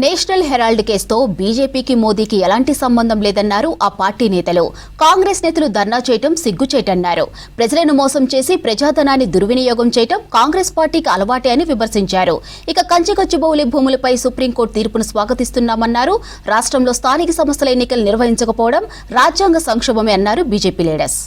National Herald కేసుతో బీజేపీకి మోదీకి ఎలాంటి సంబంధం లేదన్నారు ఆ పార్టీ నేతలు. కాంగ్రెస్ నేతలు ధర్నా చేయటం సిగ్గుచేటన్నారు. ప్రజలను మోసం చేసి ప్రజాధనాన్ని దుర్వినియోగం చేయటం కాంగ్రెస్ పార్టీకి అలవాటే అని విమర్శించారు. ఇక కంచికచ్చిబౌలి భూములపై సుప్రీంకోర్టు తీర్పును స్వాగతిస్తున్నామన్నారు. రాష్ట్రంలో స్థానిక సంస్థల ఎన్నికలు నిర్వహించకపోవడం రాజ్యాంగ సంక్షోభమే అన్నారు బీజేపీ లీడర్స్.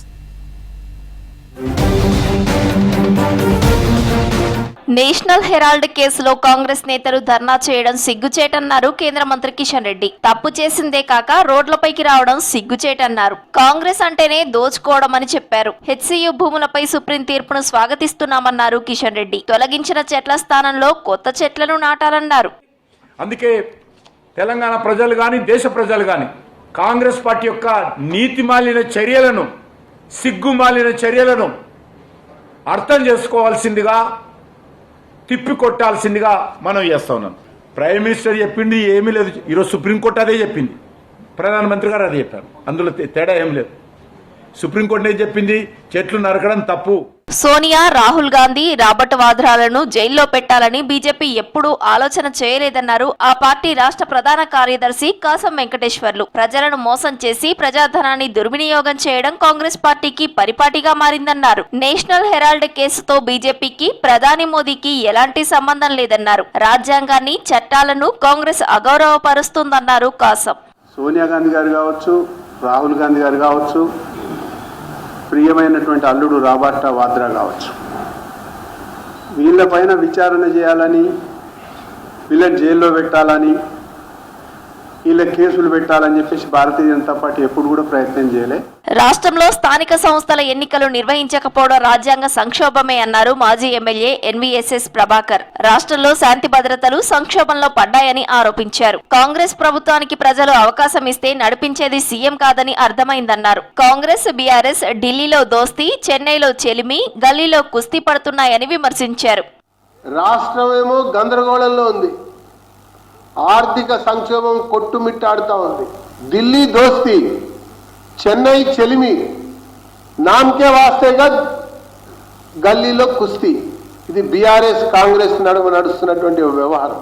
నేషనల్ హెరాల్డ్ కేసులో కాంగ్రెస్ నేతలు ధర్నా చేయడం సిగ్గుచేటన్నారు కేంద్ర మంత్రి కిషన్ రెడ్డి. తప్పు చేసిందే కాక రోడ్లపైకి రావడం సిగ్గుచేటన్నారు. కాంగ్రెస్ అంటేనే దోచుకోవడం అని చెప్పారు. హెచ్సియు భూములపై సుప్రీం తీర్పును స్వాగతిస్తున్నామన్నారు కిషన్ రెడ్డి. తొలగించిన చెట్ల స్థానంలో కొత్త చెట్లను నాటాలన్నారు. అందుకే తెలంగాణ ప్రజలు గాని దేశ ప్రజలు గాని కాంగ్రెస్ పార్టీ యొక్క నీతిమాలిన చర్యలను, సిగ్గుమాలిన చర్యలను అర్థం చేసుకోవాల్సిందిగా, తిప్పికొట్టాల్సిందిగా మనం చేస్తా ఉన్నాం. ప్రైమ్ మినిస్టర్ చెప్పింది ఏమీ లేదు. ఈరోజు సుప్రీంకోర్టు అదే చెప్పింది, ప్రధానమంత్రి గారు అదే చెప్పారు. అందులో తేడా ఏం లేదు. సుప్రీంకోర్టు ఏం చెప్పింది? చెట్లు నరకడం తప్పు. సోనియా, రాహుల్ గాంధీ, రాబర్ట్ వాద్రాలను జైల్లో పెట్టాలని బీజేపీ ఎప్పుడూ ఆలోచన చేయలేదన్నారు ఆ పార్టీ రాష్ట్ర ప్రధాన కార్యదర్శి కాసం వెంకటేశ్వర్లు. ప్రజలను మోసం చేసి ప్రజాధనాన్ని దుర్వినియోగం చేయడం కాంగ్రెస్ పార్టీకి పరిపాటిగా మారిందన్నారు. నేషనల్ హెరాల్డ్ కేసుతో బీజేపీకి, ప్రధాని మోదీకి ఎలాంటి సంబంధం లేదన్నారు. రాజ్యాంగాన్ని, చట్టాలను కాంగ్రెస్ అగౌరవపరుస్తుందన్నారు కాసం. సోనియా గాంధీ గారు కావచ్చు, రాహుల్ గాంధీ గారు కావచ్చు, ప్రియమైనటువంటి అల్లుడు రాబర్ట్ వాద్రా కావచ్చు, వీళ్ళపైన విచారణ చేయాలని, వీళ్ళని జైల్లో పెట్టాలని, వీళ్ళ కేసులు పెట్టాలని చెప్పేసి భారతీయ జనతా పార్టీ ఎప్పుడు కూడా ప్రయత్నం చేయలే. రాష్ట్రంలో స్థానిక సంస్థల ఎన్నికలు నిర్వహించకపోవడం రాజ్యాంగ సంక్షోభమే అన్నారు మాజీ ఎమ్మెల్యే ఎన్వీఎస్ఎస్ ప్రభాకర్. రాష్ట్రంలో శాంతి భద్రతలు సంక్షోభంలో పడ్డాయని ఆరోపించారు. కాంగ్రెస్ ప్రభుత్వానికి ప్రజలు అవకాశం ఇస్తే నడిపించేది సీఎం కాదని అర్థమైందన్నారు. కాంగ్రెస్, బీఆర్ఎస్ ఢిల్లీలో దోస్తీ, చెన్నైలో చెలిమి, గల్లీలో కుస్తీ పడుతున్నాయని విమర్శించారు. రాష్ట్రమేమో గందరగోళంలో ఉంది, ఆర్థిక సంక్షోభం కొట్టుమిట్టాడుతూ ఉంది. ఢిల్లీ దోస్తీ, చెన్నై చెలిమి, నామకే వాస్తేగా గల్లీలో కుస్తీ. ఇది బీఆర్ఎస్ కాంగ్రెస్ నడుమ నడుస్తున్నటువంటి వ్యవహారం.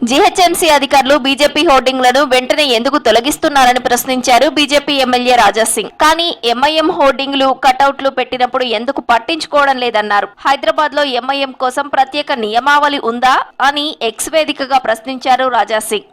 జీహెచ్ఎంసీ అధికారులు బీజేపీ హోర్డింగ్లను వెంటనే ఎందుకు తొలగిస్తున్నారని ప్రశ్నించారు బీజేపీ ఎమ్మెల్యే రాజాసింగ్. కానీ ఎంఐఎం హోర్డింగ్లు, కటౌట్లు పెట్టినప్పుడు ఎందుకు పట్టించుకోవడం లేదన్నారు. హైదరాబాద్ లో ఎంఐఎం కోసం ప్రత్యేక నియమావళి ఉందా అని ఎక్స్ వేదికగా ప్రశ్నించారు రాజాసింగ్.